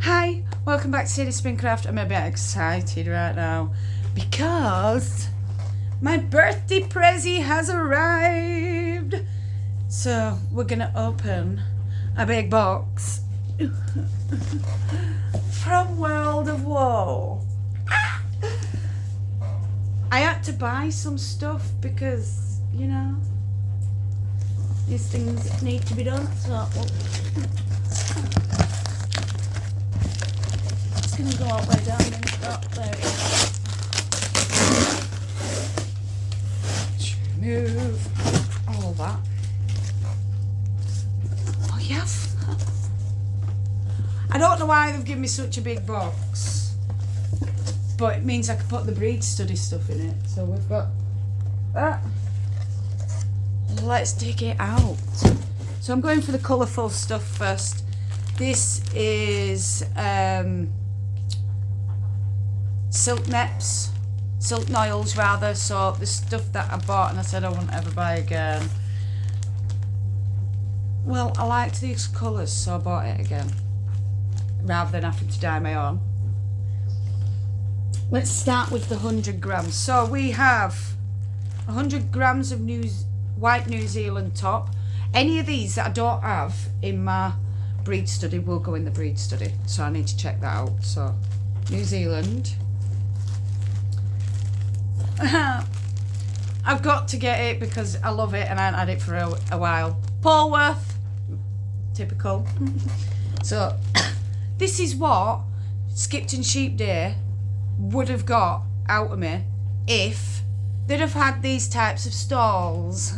Hi, welcome back to Sadie Spincraft. I'm a bit excited right now because my birthday present has arrived. So we're gonna open a big box from World of Wool. I had to buy some stuff because, you know, these things need to be done. So it's going to go all the way down and stop. There it is. Remove all that. Oh yes. I don't know why they've given me such a big box, but it means I can put the breed study stuff in it. So we've got that. Let's dig it out. So I'm going for the colourful stuff first. This is silk neps, silk noils rather. So the stuff that I bought and I said I won't ever buy again. Well, I liked these colours, so I bought it again rather than having to dye my own. Let's start with the 100 grams. So we have 100 grams of white New Zealand top. Any of these that I don't have in my breed study will go in the breed study, so I need to check that out. So New Zealand. I've got to get it because I love it and I haven't had it for a while. Polworth, typical. So this is what Skipton Sheep Day would have got out of me if they'd have had these types of stalls,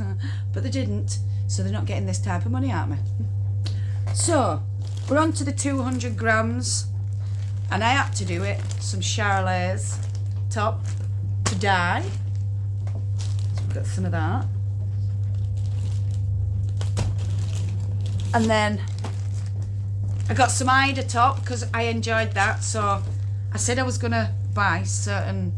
but they didn't, so they're not getting this type of money out of me. So we're on to the 200 grams, and I had to do it some Charolais top to dye. So we've got some of that, and then I got some Ida top because I enjoyed that. So I said I was gonna buy certain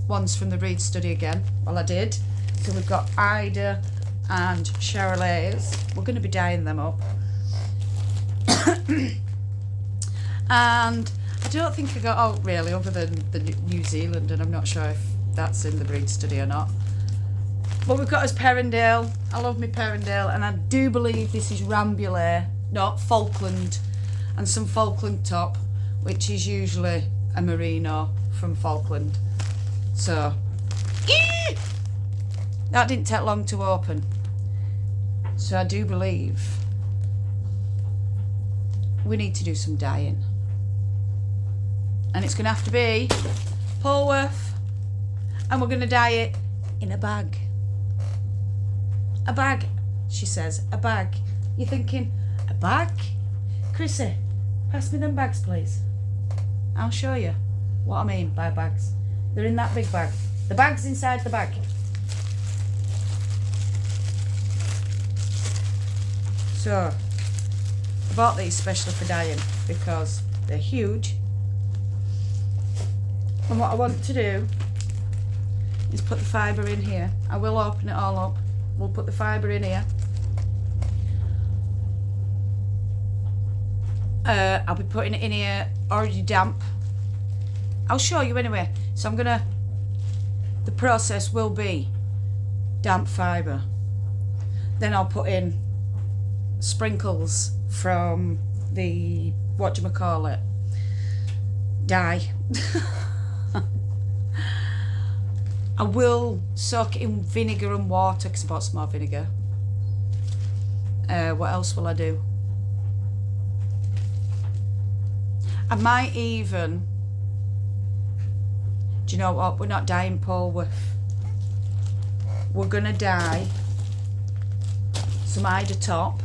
ones from the breed study again. Well, I did. So we've got Ida and Charolais. We're going to be dyeing them up. And I don't think I got out really other than the New Zealand, and I'm not sure if that's in the breed study or not. But we've got us Perrendale. I love me Perrendale, and I do believe this is Rambouillet, not Falkland, and some Falkland top, which is usually a merino from Falkland. So that didn't take long to open. So I do believe we need to do some dyeing, and it's going to have to be Polworth, and we're going to dye it in a bag. A bag, she says, a bag. You're thinking, a bag? Chrissy, pass me them bags, please. I'll show you what I mean by bags. They're in that big bag. The bag's inside the bag. So I bought these especially for dyeing because they're huge. And what I want to do is put the fibre in here. I will open it all up. We'll put the fibre in here. I'll be putting it in here already damp. I'll show you anyway. So the process will be damp fibre. Then I'll put in sprinkles from the, dye. I will soak it in vinegar and water because I bought some more vinegar. What else will I do? I might even, do you know what? We're not dyeing Polworth. We're going to dye some Ida top.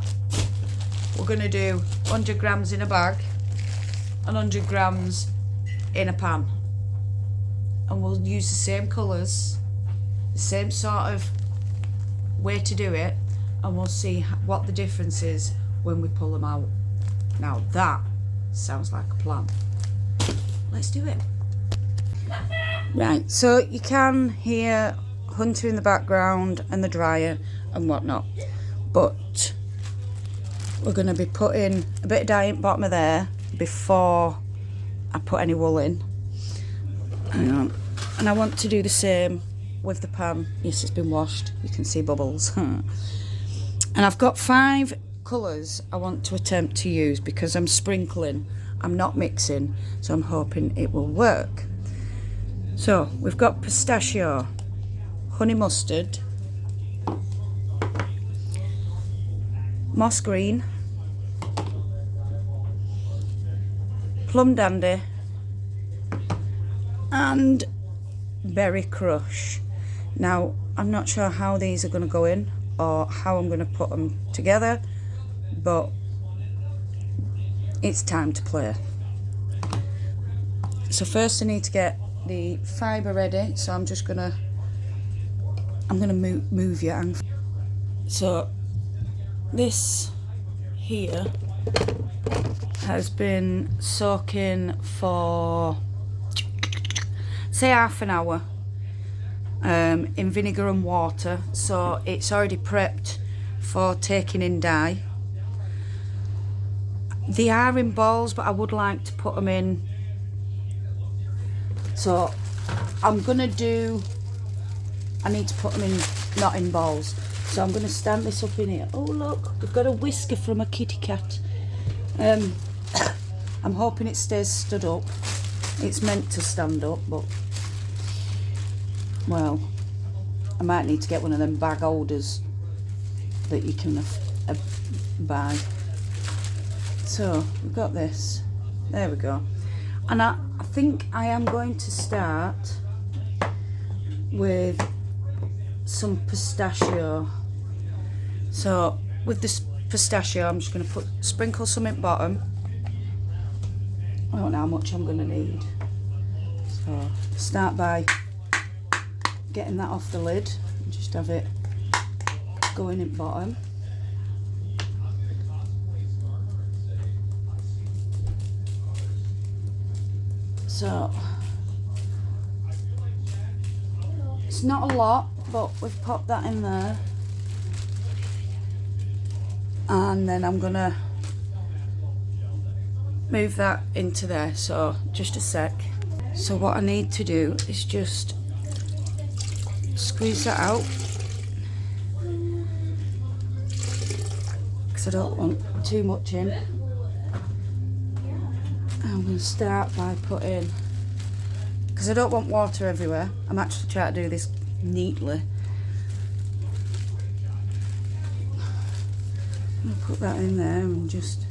We're going to do 100 grams in a bag and 100 grams in a pan. And we'll use the same colours, the same sort of way to do it, and we'll see what the difference is when we pull them out. Now that sounds like a plan. Let's do it. Right, so you can hear Hunter in the background and the dryer and whatnot, but we're going to be putting a bit of dye at the bottom of there before I put any wool in. Hang on. And I want to do the same with the pan. Yes, it's been washed. You can see bubbles. And I've got 5 colours I want to attempt to use because I'm sprinkling. I'm not mixing. So I'm hoping it will work. So we've got pistachio, honey mustard, moss green, plum dandy, and berry crush. Now I'm not sure how these are going to go in or how I'm going to put them together, but it's time to play. So first I need to get the fibre ready, so I'm gonna move you. So this here has been soaking for say half an hour in vinegar and water, so it's already prepped for taking in dye. They are in balls, but I would like to put them in. So I'm gonna I need to put them in, not in balls. So I'm gonna stand this up in here. Oh look, we've got a whisker from a kitty cat. I'm hoping it stays stood up. It's meant to stand up, but well, I might need to get one of them bag holders that you can buy. So we've got this. There we go. And I think I am going to start with some pistachio. So with this pistachio, I'm just going to sprinkle some at bottom. I don't know how much I'm going to need. So start by getting that off the lid and just have it going at bottom. So it's not a lot, but we've popped that in there, and then I'm gonna move that into there. So just a sec. So what I need to do is just squeeze that out because I don't want too much in. I'm going to start by putting, because I don't want water everywhere, I'm actually trying to do this neatly. I'll put that in there and just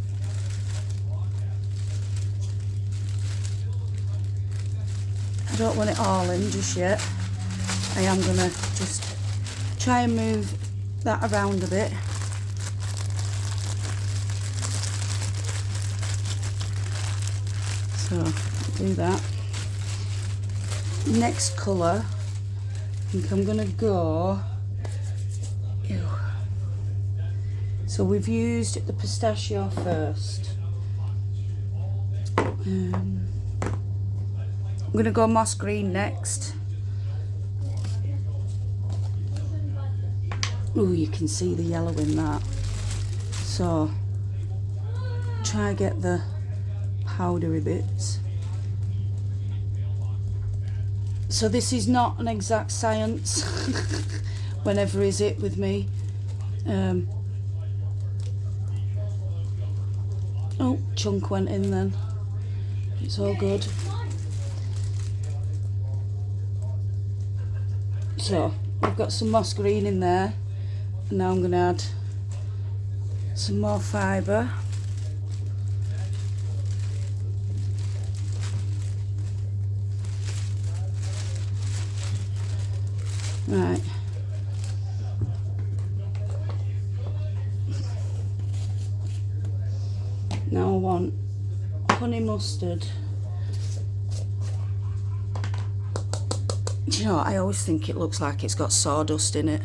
I don't want it all in just yet. I am going to just try and move that around a bit. So do that. Next colour, I think I'm gonna go. Ew. So we've used the pistachio first. I'm gonna go moss green next. Oh, you can see the yellow in that. So try get the powdery bits. So this is not an exact science. Whenever is it with me? Oh, chunk went in then. It's all good. So I've got some moss green in there, and now I'm going to add some more fibre. Right. Now I want honey mustard. Do you know what? I always think it looks like it's got sawdust in it.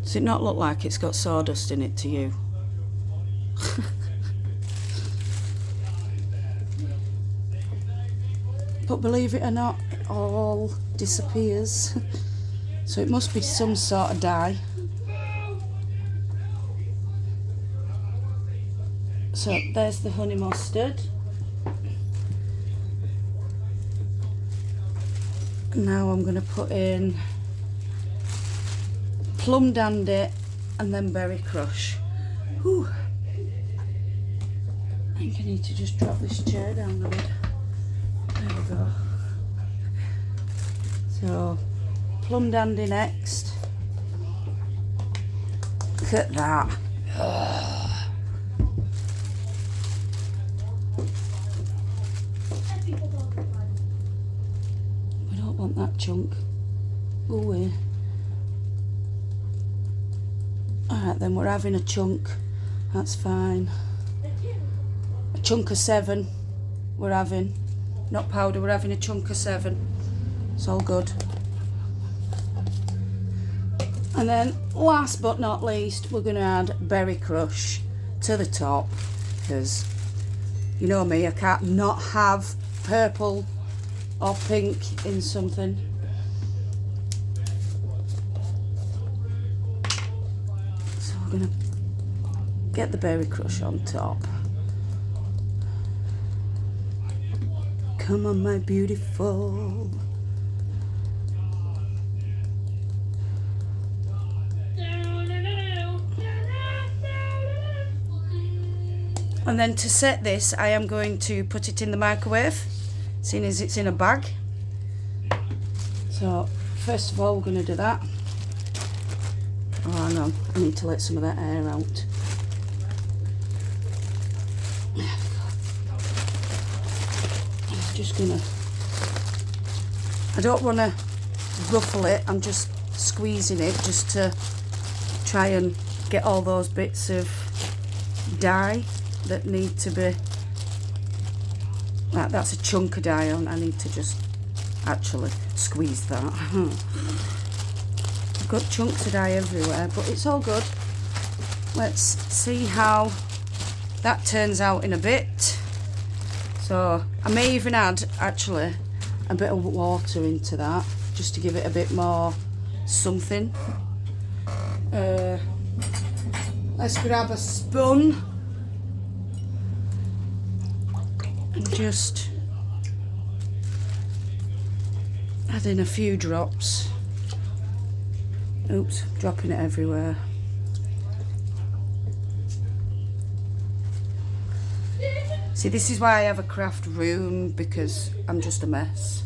Does it not look like it's got sawdust in it to you? But believe it or not, it all disappears. So it must be some sort of dye. So there's the honey mustard. Now I'm going to put in plum dandy and then berry crush. Whew. I think I need to just drop this chair down a bit. There we go. So, plum dandy next. Look at that. We don't want that chunk. Go away. Alright then, we're having a chunk. That's fine. A chunk of 7 we're having. Not powder, we're having a chunk of 7. It's all good. And then last but not least, we're going to add berry crush to the top, because you know me, I can't not have purple or pink in something. So we're going to get the berry crush on top. Come on, my beautiful. And then to set this, I am going to put it in the microwave, seeing as it's in a bag. So first of all, we're going to do that. Oh, hang on, I need to let some of that air out. There we go. I'm just gonna, I don't want to ruffle it, I'm just squeezing it just to try and get all those bits of dye that need to be, that's a chunk of dye on. I need to just actually squeeze that. I've got chunks of dye everywhere, but it's all good. Let's see how that turns out in a bit. So I may even add actually a bit of water into that just to give it a bit more something. Let's grab a spoon and just add in a few drops. Oops, dropping it everywhere. See, this is why I have a craft room, because I'm just a mess.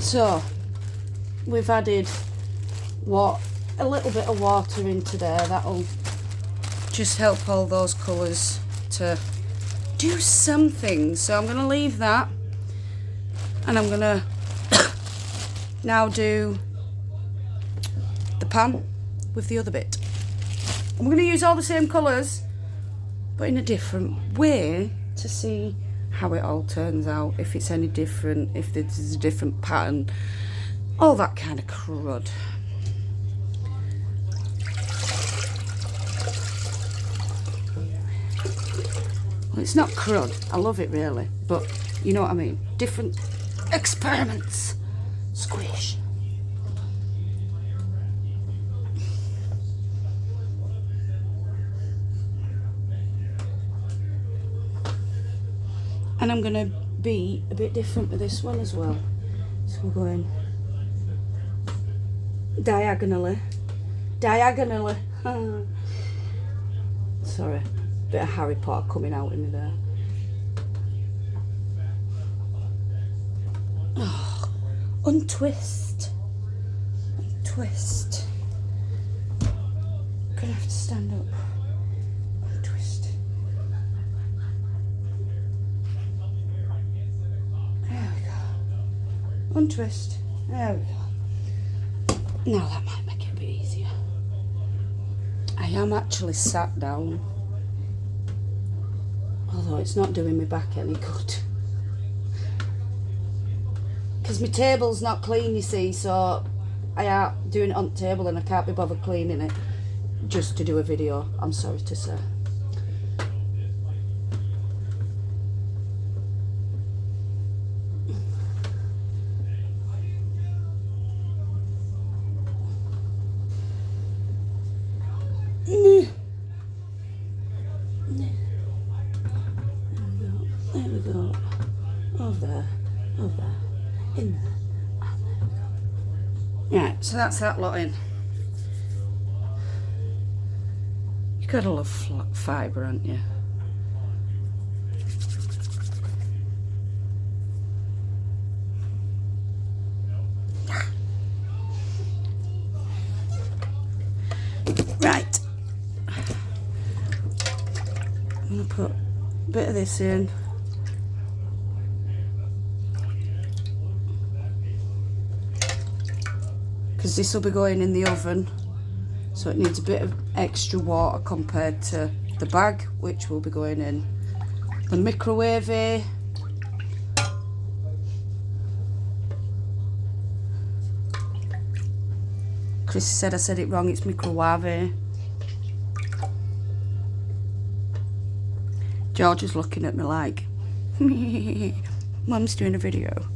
So, we've added a little bit of water into there. That'll just help all those colours to do something. So I'm going to leave that, and I'm going to now do the pan with the other bit. I'm going to use all the same colours, but in a different way to see how it all turns out, if it's any different, if there's a different pattern, all that kind of crud. Well, it's not crud, I love it really, but you know what I mean, different experiments. Squish. And I'm going to be a bit different with this one as well. So we're going diagonally. Diagonally. Sorry, bit of Harry Potter coming out in me there. Oh, untwist. Untwist. Gonna have to stand up. Untwist. There we go. Untwist. There we go. Now that might make it a bit easier. I am actually sat down, although it's not doing me back any good. Because my table's not clean, you see, so I am doing it on the table and I can't be bothered cleaning it just to do a video, I'm sorry to say. There we go. Over there. Over there. In there. And there we go. Right, so that's that lot in. You gotta love fibre, haven't you? Right. I'm gonna put a bit of this in. Because this will be going in the oven, so it needs a bit of extra water compared to the bag, which will be going in the microwave. Chris said I said it wrong, it's microwave. George is looking at me like, Mum's doing a video.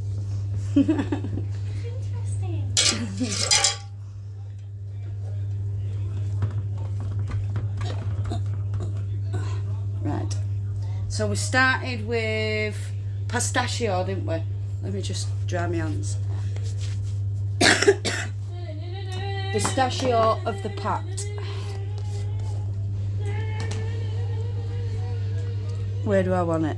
Right, so we started with pistachio, didn't we? Let me just dry my hands. Pistachio of the pat. Where do I want it?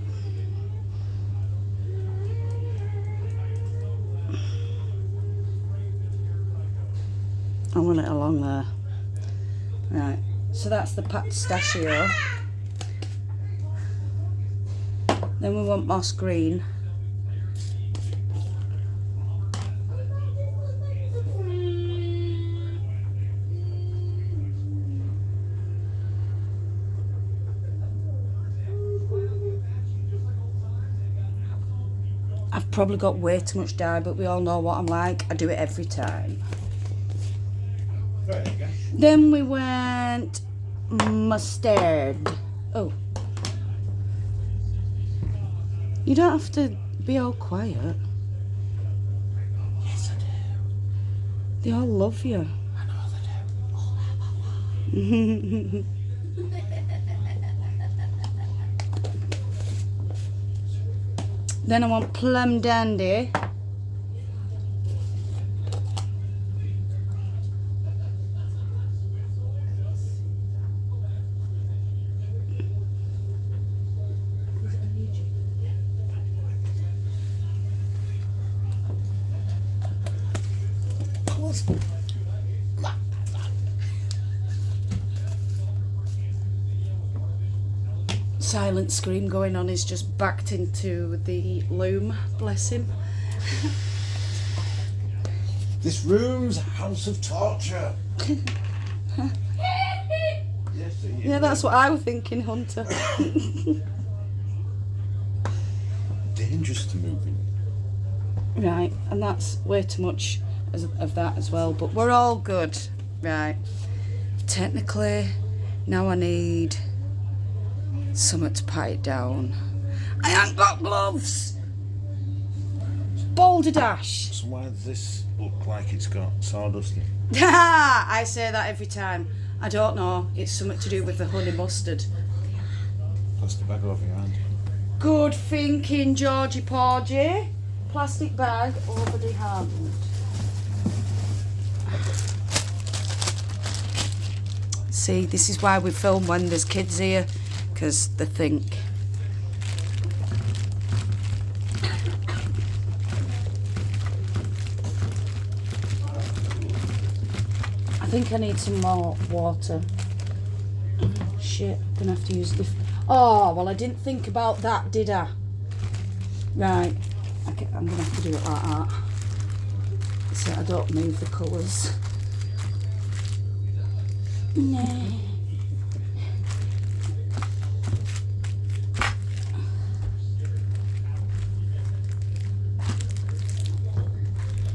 I want it along there. Right, so that's the pistachio. Then we want moss green. I've probably got way too much dye, but we all know what I'm like. I do it every time. There you go. Then we went mustard. Oh. You don't have to be all quiet. Yes, I do. They all love you. I know they do. Then I want plum dandy. Silent scream going on. He's just backed into the loom, bless him. This room's a house of torture. Yes, it is. Yeah, that's what I was thinking, Hunter. Dangerous to move in. Right, and that's way too much of that as well, but we're all good. Right, technically, now I need something to pat it down. I ain't got gloves! Boulder Dash! So why does this look like it's got sawdust in it? I say that every time. I don't know, it's something to do with the honey mustard. Plastic bag over your hand. Good thinking, Georgie Porgy. Plastic bag over the hand. See, this is why we film when there's kids here, because they think. I think I need some more water. Shit, gonna have to use the. Oh, well, I didn't think about that, did I? Right, I'm gonna have to do it like that, so I don't move the colours. No.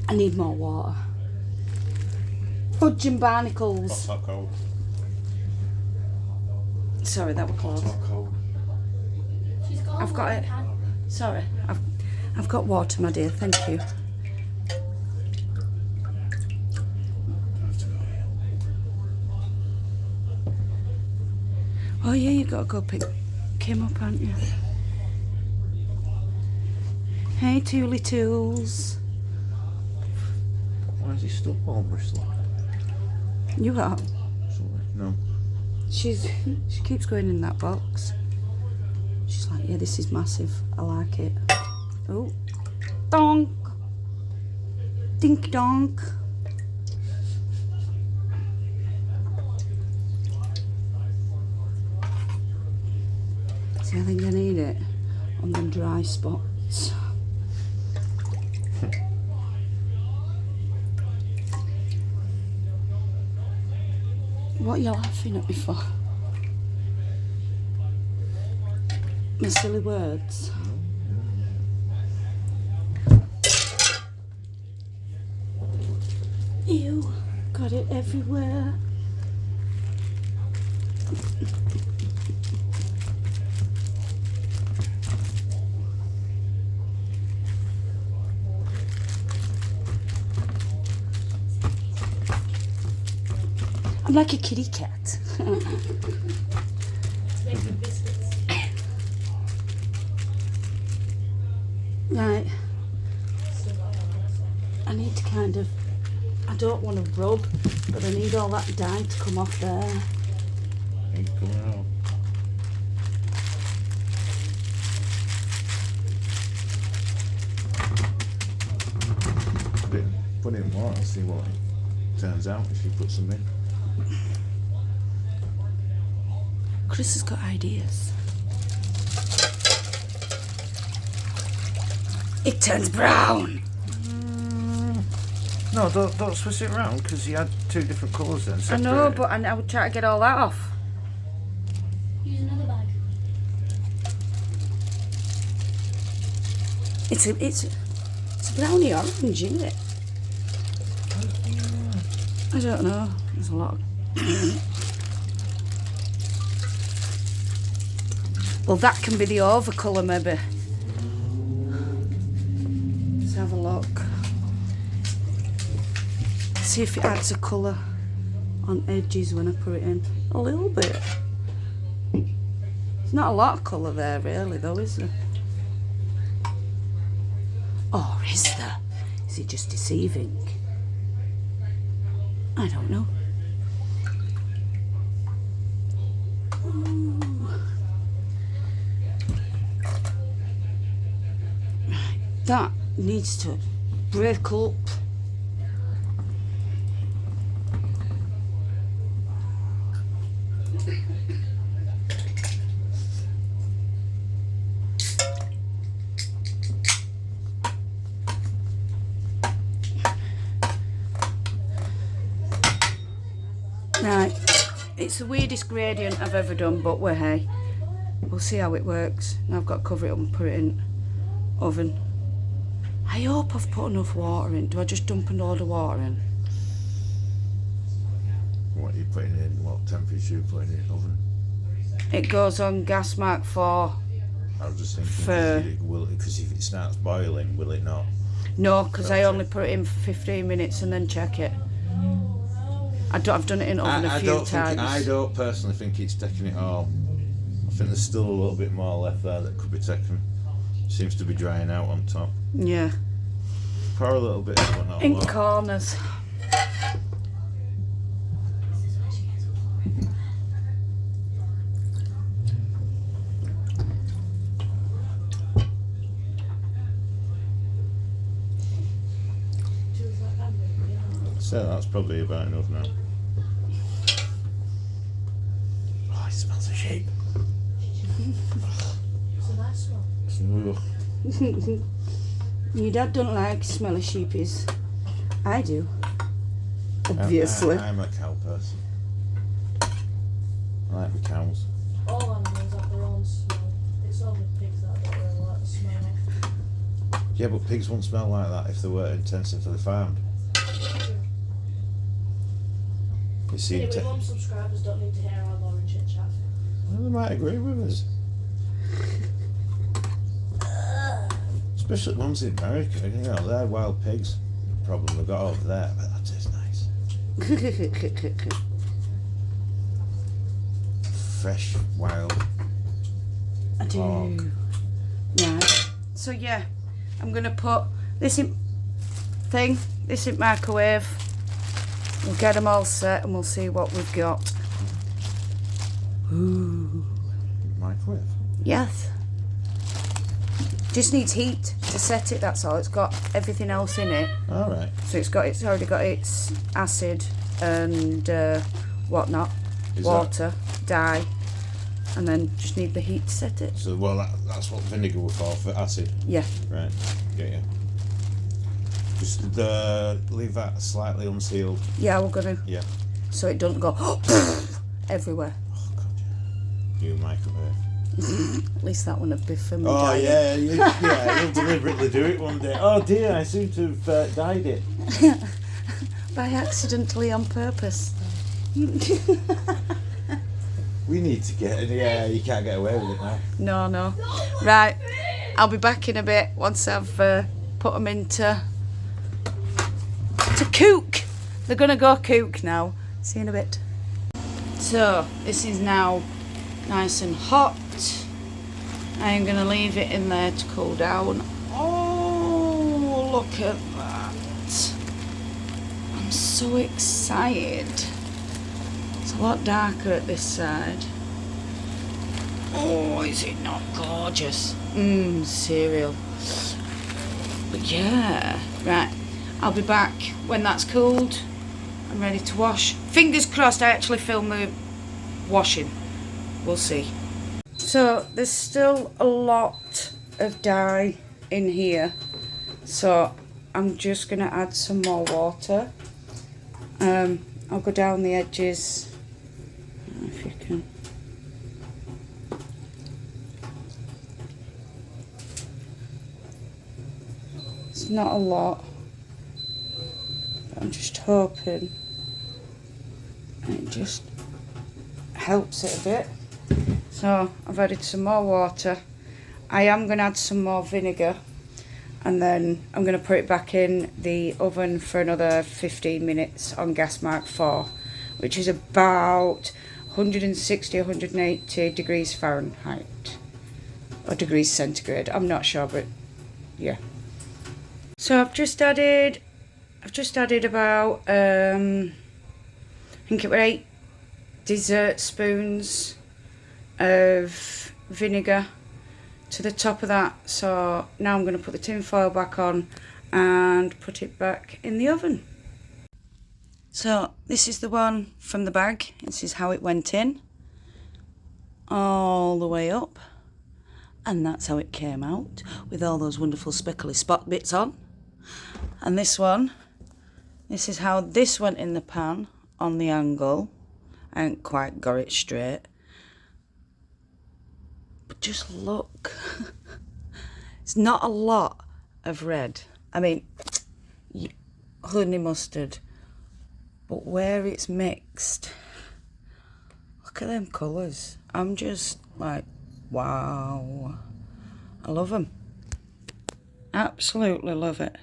I need more water. Fudge and barnacles. Hot or cold? Sorry, that was close. Hot or cold? I've got it. Sorry, I've got water, my dear. Thank you. I have to go here. Oh yeah, you got to go pick Kim up, haven't you? Hey, Tooly Tools. Why is he still ball bristling? You are. No. She keeps going in that box. She's like, yeah, this is massive. I like it. Oh, donk, dink donk. See, I think I need it on the dry spots. What are you laughing at me for? My silly words. Ew, got it everywhere. I'm like a kitty cat. Right. I need to kind of, I don't want to rub, but I need all that dye to come off there. Ain't coming out. Put it in water and see what it turns out if you put some in. Chris has got ideas. It turns brown. No, don't switch it around because you had two different colours then. I know, but I would try to get all that off. Use another bag. It's a brownie orange, isn't it? I don't know. There's a lot of... Well, that can be the over colour, maybe. Let's have a look. See if it adds a colour on edges when I put it in. A little bit. There's not a lot of colour there, really, though, is there? Or is there? Is it just deceiving? I don't know. Right, that needs to break up. Right, it's the weirdest gradient I've ever done, but hey, we'll see how it works. Now I've got to cover it up and put it in oven. I hope I've put enough water in. Do I just dump a load of water in? What are you putting in? What temperature you putting in the oven? It goes on gas mark 4. I was just thinking, because if it starts boiling, will it not? No, because I only put it in for 15 minutes and then check it. I've done it in oven a few times. I don't personally think it's taking it all. I think there's still a little bit more left there that could be taken. Seems to be drying out on top. Yeah. Pour a little bit, but not a In lot. corners. So that's probably about enough now. Oh, it smells of sheep. It's a nice smell. Ugh. Your dad don't like smelly sheepies. I do. Obviously. I'm a cow person. I like the cows. All animals have their own smell. It's only pigs that I don't really like the smell of. Yeah, but pigs wouldn't smell like that if they were intensively farmed. You see, Anyway, mum subscribers don't need to hear our boring chit chat. well, they might agree with us. Especially ones in America, you know, they're wild pigs. The problem they've got over there, but that tastes nice. fresh, wild. I do. Pork. Right. So yeah, I'm gonna put this in microwave. We'll get them all set and we'll see what we've got. Ooh. Microwave. Yes. Just needs heat to set it, that's all. It's got everything else in it. Alright. So it's already got its acid and whatnot. Is water, dye. And then just need the heat to set it. So, well, that's what vinegar will for acid. Yeah. Right. Get you. Just leave that slightly unsealed. Yeah, we're gonna. Yeah. So it doesn't go everywhere. Oh, God, yeah. New microwave. At least that one would be for me. Oh, dying. yeah, yeah, you'll deliberately do it one day. Oh, dear, I seem to have dyed it. By accidentally on purpose. We need to get it. Yeah, you can't get away with it now. No. Right, I'll be back in a bit once I've put them into to cook. They're gonna go cook now. See you in a bit. So this is now nice and hot. I am gonna leave it in there to cool down. Oh, look at that! I'm so excited. It's a lot darker at this side. Oh, is it not gorgeous? Cereal. But yeah, right. I'll be back when that's cooled. I'm ready to wash. Fingers crossed I actually film the washing. We'll see. So there's still a lot of dye in here. So I'm just going to add some more water. I'll go down the edges. I don't know if you can. It's not a lot. But I'm just hoping it just helps it a bit. So I've added some more water. I am going to add some more vinegar. And then I'm going to put it back in the oven for another 15 minutes on gas mark 4, which is about 160, 180 degrees Fahrenheit. Or degrees centigrade, I'm not sure, but yeah. So I've just added about, I think it were 8 dessert spoons of vinegar to the top of that. So now I'm going to put the tin foil back on and put it back in the oven. So this is the one from the bag. This is how it went in, all the way up, and that's how it came out with all those wonderful speckly spot bits on. And this one, this is how this went in the pan on the angle. I ain't quite got it straight. But just look. It's not a lot of red. I mean, honey mustard. But where it's mixed, look at them colours. I'm just like, wow. I love them. Absolutely love it.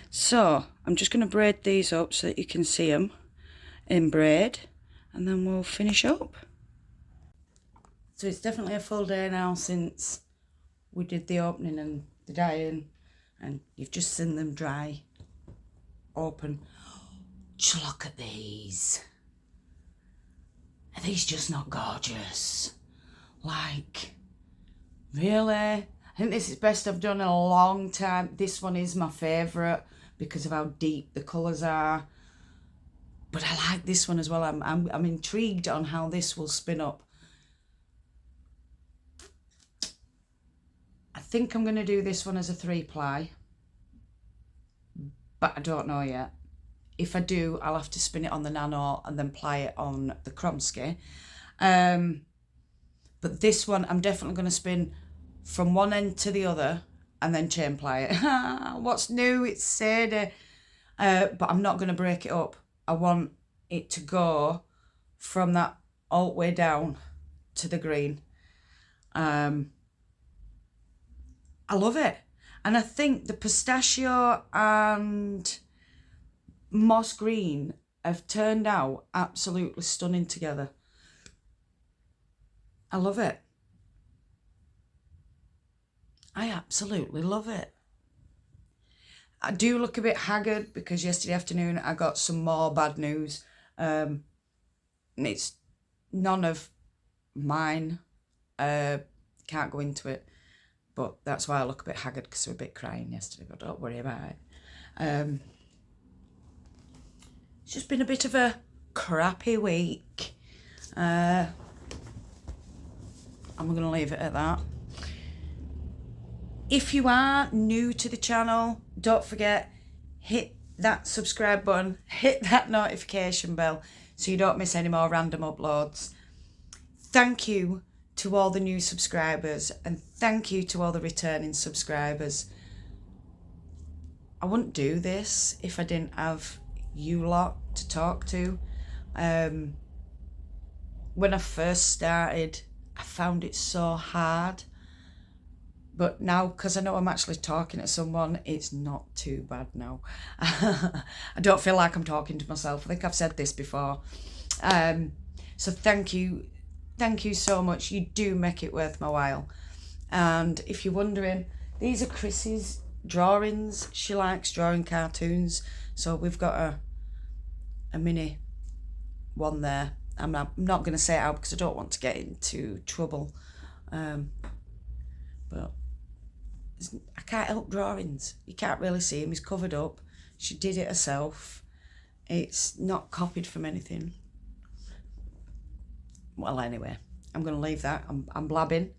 So, I'm just going to braid these up so that you can see them in braid. And then we'll finish up. So it's definitely a full day now since we did the opening and the dyeing, and you've just seen them dry, open. Just look at these. Are these just not gorgeous? Like, really? I think this is best I've done in a long time. This one is my favourite because of how deep the colours are. But I like this one as well. I'm intrigued on how this will spin up. I think I'm going to do this one as a 3-ply. But I don't know yet. If I do, I'll have to spin it on the Nano and then ply it on the Kromsky. But this one, I'm definitely going to spin from one end to the other and then chain ply it. What's new? It's Sadie. But I'm not going to break it up. I want it to go from that all the way down to the green. I love it. And I think the pistachio and moss green have turned out absolutely stunning together. I love it. I absolutely love it. I do look a bit haggard because yesterday afternoon I got some more bad news. And it's none of mine. Can't go into it. But that's why I look a bit haggard, because I was a bit crying yesterday, but don't worry about it. It's just been a bit of a crappy week. I'm going to leave it at that. If you are new to the channel, don't forget, hit that subscribe button, hit that notification bell so you don't miss any more random uploads. Thank you to all the new subscribers, and thank you to all the returning subscribers. I wouldn't do this if I didn't have you lot to talk to. When I first started, I found it so hard. But now, because I know I'm actually talking to someone, it's not too bad now. I don't feel like I'm talking to myself. I think I've said this before. So thank you. Thank you so much. You do make it worth my while. And if you're wondering, these are Chrissy's drawings. She likes drawing cartoons. So we've got a mini one there. I'm not going to say it out because I don't want to get into trouble. But I can't help drawings. You can't really see him. He's covered up. She did it herself. It's not copied from anything. Well, anyway, I'm going to leave that. I'm blabbing.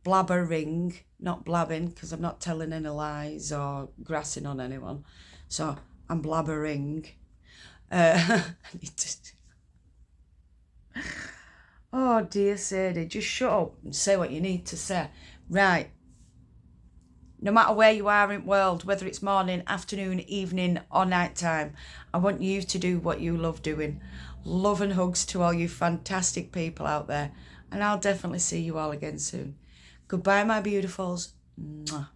Blabbering, not blabbing, because I'm not telling any lies or grassing on anyone. So I'm blabbering. I need to... Oh dear Sadie, just shut up and say what you need to say. Right. No matter where you are in the world, whether it's morning, afternoon, evening or night time, I want you to do what you love doing. Love and hugs to all you fantastic people out there. And I'll definitely see you all again soon. Goodbye, my beautifuls. Mwah.